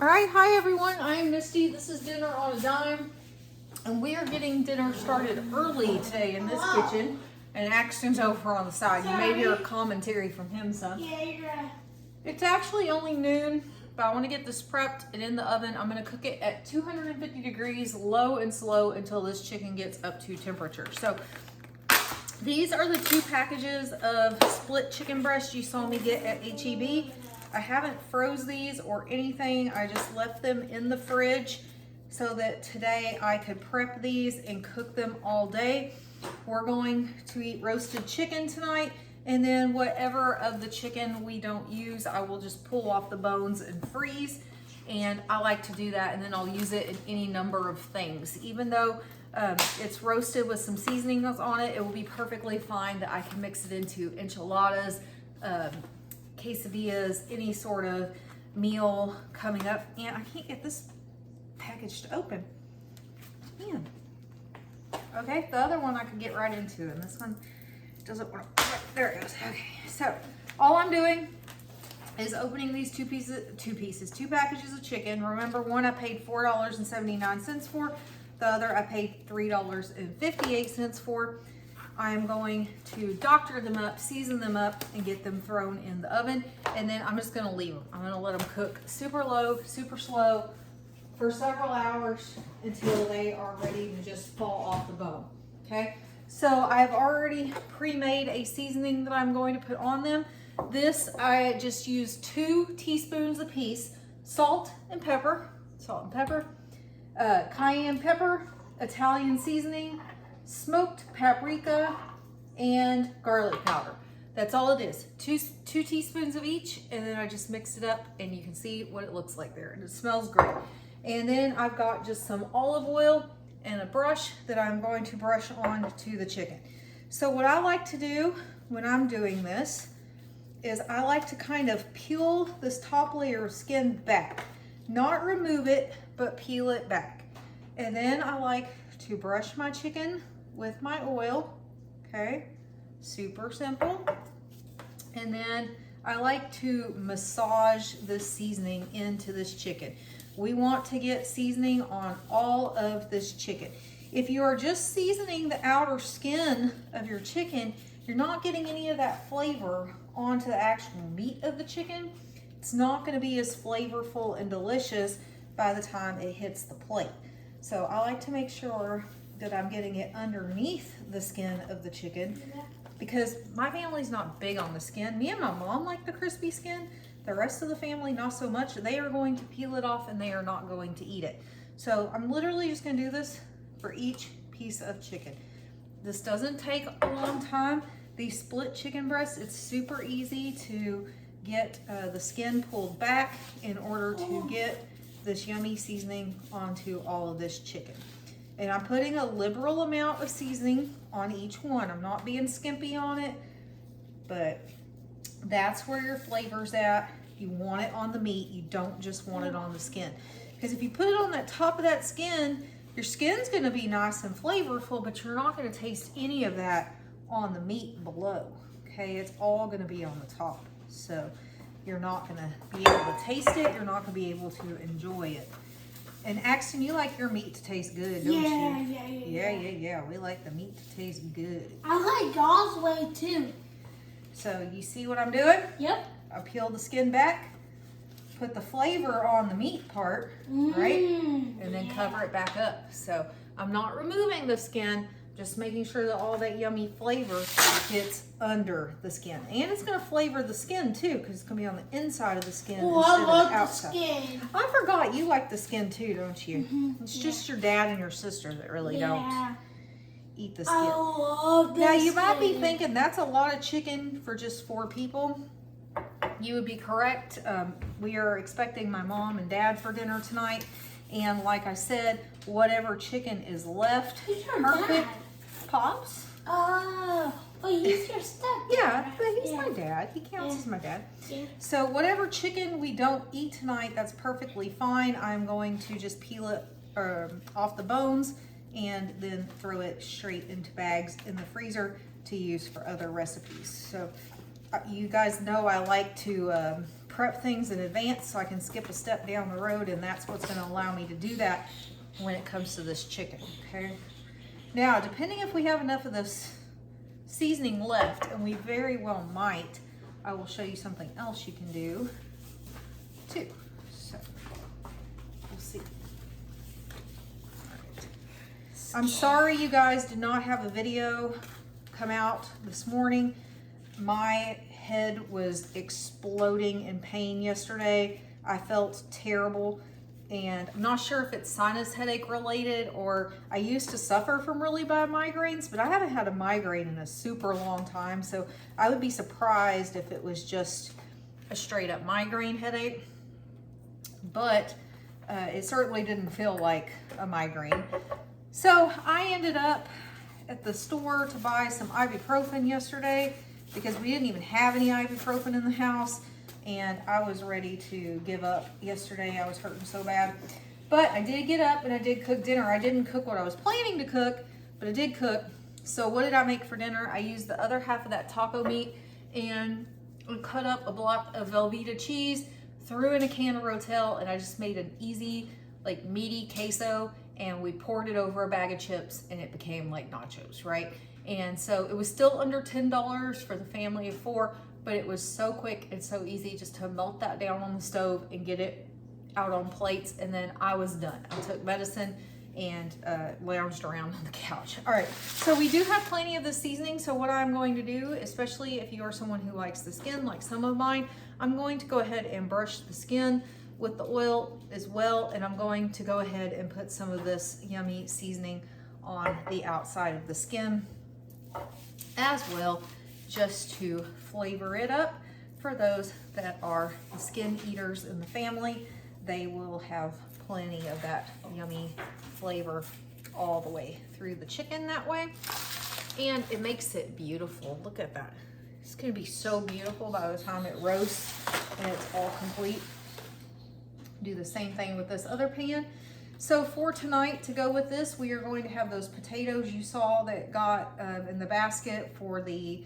All right, hi everyone, I'm Misty. This is Dinner on a Dime, and we are getting dinner started early today in this kitchen, and Axton's over on the side. You may hear a commentary from him some. Yeah, you're right. It's actually only noon, but I want to get this prepped and in the oven. I'm going to cook it at 250 degrees, low and slow, until this chicken gets up to temperature. So these are the 2 packages of split chicken breast you saw me get at HEB. I haven't froze these or anything. I just left them in the fridge so that today I could prep these and cook them all day. We're going to eat roasted chicken tonight, and then whatever of the chicken we don't use, I will just pull off the bones and freeze. And I like to do that, and then I'll use it in any number of things. Even though it's roasted with some seasonings on it, it will be perfectly fine that I can mix it into enchiladas, quesadillas, any sort of meal coming up. And I can't get this package to open. Man. Okay, the other one I could get right into, and this one doesn't want to. There it goes. Okay, so all I'm doing is opening these two packages of chicken. Remember, one I paid $4.79 for. The other I paid $3.58 for. I am going to doctor them up, season them up, and get them thrown in the oven. And then I'm just gonna leave them. I'm gonna let them cook super low, super slow for several hours until they are ready to just fall off the bone, okay? So I've already pre-made a seasoning that I'm going to put on them. This, I just used 2 teaspoons apiece, salt and pepper, cayenne pepper, Italian seasoning, smoked paprika, and garlic powder. That's all it is. Two teaspoons of each, and then I just mixed it up, and you can see what it looks like there, and it smells great. And then I've got just some olive oil and a brush that I'm going to brush on to the chicken. So what I like to do when I'm doing this is I like to kind of peel this top layer of skin back. Not remove it, but peel it back. And then I like to brush my chicken with my oil, okay? Super simple. And then I like to massage this seasoning into this chicken. We want to get seasoning on all of this chicken. If you are just seasoning the outer skin of your chicken, you're not getting any of that flavor onto the actual meat of the chicken. It's not going to be as flavorful and delicious by the time it hits the plate. So I like to make sure that I'm getting it underneath the skin of the chicken, because my family's not big on the skin. Me and my mom like the crispy skin. The rest of the family, not so much. They are going to peel it off and they are not going to eat it. So I'm literally just going to do this for each piece of chicken. This doesn't take a long time. These split chicken breasts, it's super easy to get the skin pulled back in order to get this yummy seasoning onto all of this chicken. And I'm putting a liberal amount of seasoning on each one. I'm not being skimpy on it, but that's where your flavor's at. You want it on the meat. You don't just want it on the skin. Because if you put it on that top of that skin, your skin's gonna be nice and flavorful, but you're not gonna taste any of that on the meat below, okay? It's all gonna be on the top. So you're not gonna be able to taste it. You're not gonna be able to enjoy it. And Axton, you like your meat to taste good, don't you? Yeah. We like the meat to taste good. I like y'all's way too. So you see what I'm doing? Yep. I peel the skin back, put the flavor on the meat part, right? And then cover it back up. So I'm not removing the skin, just making sure that all that yummy flavor gets under the skin. And it's gonna flavor the skin too, because it's gonna be on the inside of the skin instead of the outside. Skin. I forgot you like the skin too, don't you? It's just your dad and your sister that really don't eat the skin. I love this. Now you might be thinking that's a lot of chicken for just 4 people. You would be correct. We are expecting my mom and dad for dinner tonight. And like I said, whatever chicken is left, Who's your perfect. dad? Pops. Oh, he's your stepdad. Yeah, but he's my dad. He counts as my dad. Yeah. So whatever chicken we don't eat tonight, that's perfectly fine. I'm going to just peel it off the bones and then throw it straight into bags in the freezer to use for other recipes. So you guys know I like to prep things in advance so I can skip a step down the road, and that's what's gonna allow me to do that when it comes to this chicken, okay? Now, depending if we have enough of this seasoning left, and we very well might, I will show you something else you can do too. So, we'll see. I'm sorry you guys did not have a video come out this morning. My head was exploding in pain yesterday. I felt terrible, and I'm not sure if it's sinus headache related, or I used to suffer from really bad migraines, but I haven't had a migraine in a super long time, so I would be surprised if it was just a straight up migraine headache, but it certainly didn't feel like a migraine. So I ended up at the store to buy some ibuprofen yesterday because we didn't even have any ibuprofen in the house, and I was ready to give up yesterday. I was hurting so bad. But I did get up and I did cook dinner. I didn't cook what I was planning to cook, but I did cook. So what did I make for dinner? I used the other half of that taco meat and cut up a block of Velveeta cheese, threw in a can of Rotel, and I just made an easy, like meaty queso, and we poured it over a bag of chips, and it became like nachos, right? And so it was still under $10 for the family of 4, but it was so quick and so easy just to melt that down on the stove and get it out on plates, and then I was done. I took medicine and lounged around on the couch. All right, so we do have plenty of the seasoning, so what I'm going to do, especially if you are someone who likes the skin like some of mine, I'm going to go ahead and brush the skin with the oil as well, and I'm going to go ahead and put some of this yummy seasoning on the outside of the skin as well, just to flavor it up. For those that are the skin eaters in the family, they will have plenty of that yummy flavor all the way through the chicken that way, and it makes it beautiful. Look at that. It's gonna be so beautiful by the time it roasts and it's all complete. Do the same thing with this other pan. So for tonight, to go with this, we are going to have those potatoes you saw that got in the basket for the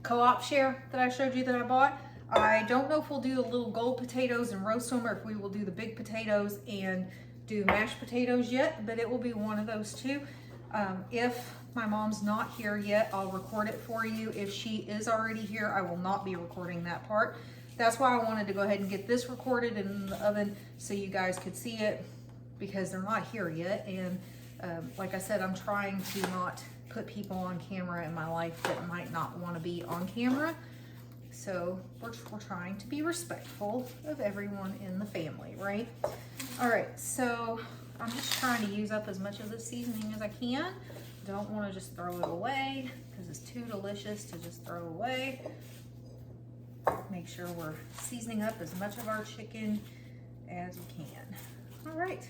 co-op share that I showed you that I bought. I don't know if we'll do the little gold potatoes and roast them, or if we will do the big potatoes and do mashed potatoes yet, but it will be one of those two. If my mom's not here yet, I'll record it for you. If she is already here, I will not be recording that part. That's why I wanted to go ahead and get this recorded in the oven so you guys could see it, because they're not here yet. And like I said, I'm trying to not put people on camera in my life that might not want to be on camera. So we're trying to be respectful of everyone in the family, right? All right, so I'm just trying to use up as much of the seasoning as I can. Don't want to just throw it away because it's too delicious to just throw away. Make sure we're seasoning up as much of our chicken as we can. All right,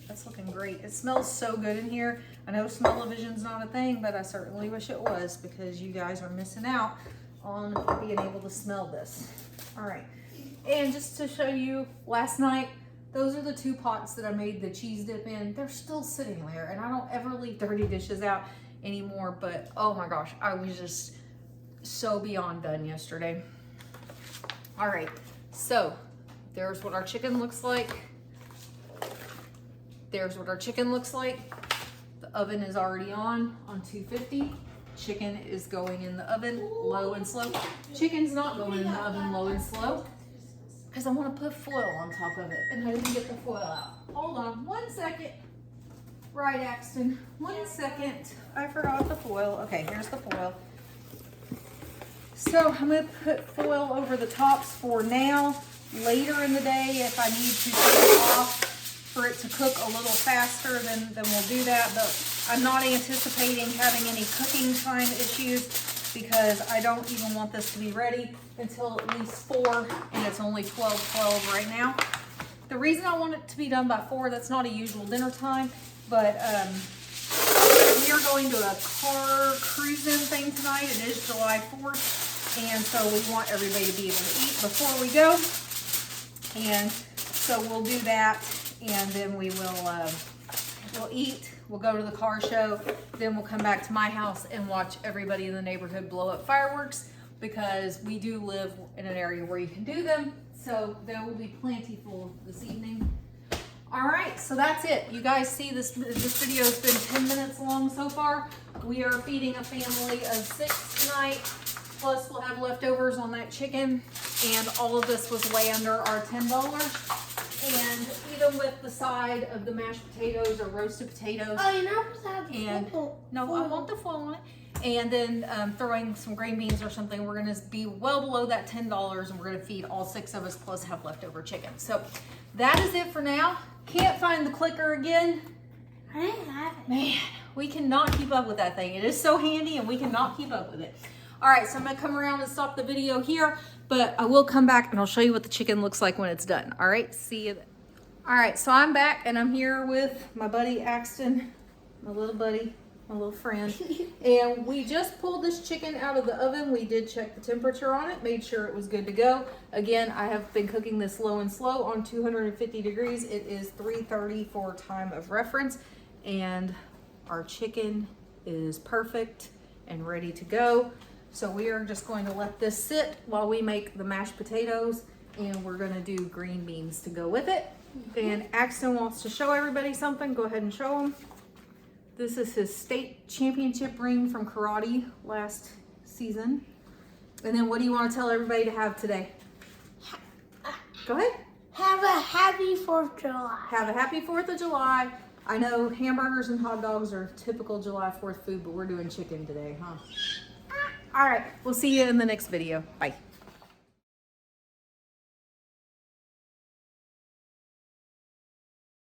that's looking great. It smells so good in here. I know smell-o-vision's not a thing, but I certainly wish it was, because you guys are missing out on being able to smell this. All right, and just to show you, last night, those are the 2 pots that I made the cheese dip in. They're still sitting there, and I don't ever leave dirty dishes out anymore, but oh my gosh, I was just so beyond done yesterday. All right, so there's what our chicken looks like. There's what our chicken looks like. The oven is already on 250. Chicken is going in the oven low and slow. Chicken's not going in the oven low and slow because I want to put foil on top of it, and I didn't get the foil out. Hold on 1 second. Right, Axton, 1 second. I forgot the foil. Okay, here's the foil. So I'm going to put foil over the tops for now. Later in the day, if I need to take it off for it to cook a little faster, then we'll do that. But I'm not anticipating having any cooking time issues, because I don't even want this to be ready until at least 4, and it's only 12:12 right now. The reason I want it to be done by 4, that's not a usual dinner time, but we are going to a car cruising thing tonight. It is July 4th, and so we want everybody to be able to eat before we go. And so we'll do that, and then we will we'll eat, we'll go to the car show, then we'll come back to my house and watch everybody in the neighborhood blow up fireworks because we do live in an area where you can do them. So there will be plentiful this evening. All right, so that's it. You guys see this video has been 10 minutes long so far. We are feeding a family of 6 tonight. Plus we'll have leftovers on that chicken. And all of this was way under our $10. And even with the side of the mashed potatoes or roasted potatoes. Oh, you never said the And no, I want the foil on it. And then throwing some green beans or something. We're gonna be well below that $10, and we're gonna feed all 6 of us plus have leftover chicken. So that is it for now. Can't find the clicker again. I didn't have it. Man, we cannot keep up with that thing. It is so handy and we cannot keep up with it. All right, so I'm gonna come around and stop the video here, but I will come back and I'll show you what the chicken looks like when it's done. All right, see you then. All right, so I'm back and I'm here with my buddy Axton, my little buddy, my little friend. And we just pulled this chicken out of the oven. We did check the temperature on it, made sure it was good to go. Again, I have been cooking this low and slow on 250 degrees. It is 3:30 for time of reference. And our chicken is perfect and ready to go. So we are just going to let this sit while we make the mashed potatoes, and we're gonna do green beans to go with it. And Axton wants to show everybody something. Go ahead and show them. This is his state championship ring from karate last season. And then what do you want to tell everybody to have today? Go ahead. Have a happy 4th of July. Have a happy 4th of July. I know hamburgers and hot dogs are typical July 4th food, but we're doing chicken today, huh? All right, we'll see you in the next video. Bye.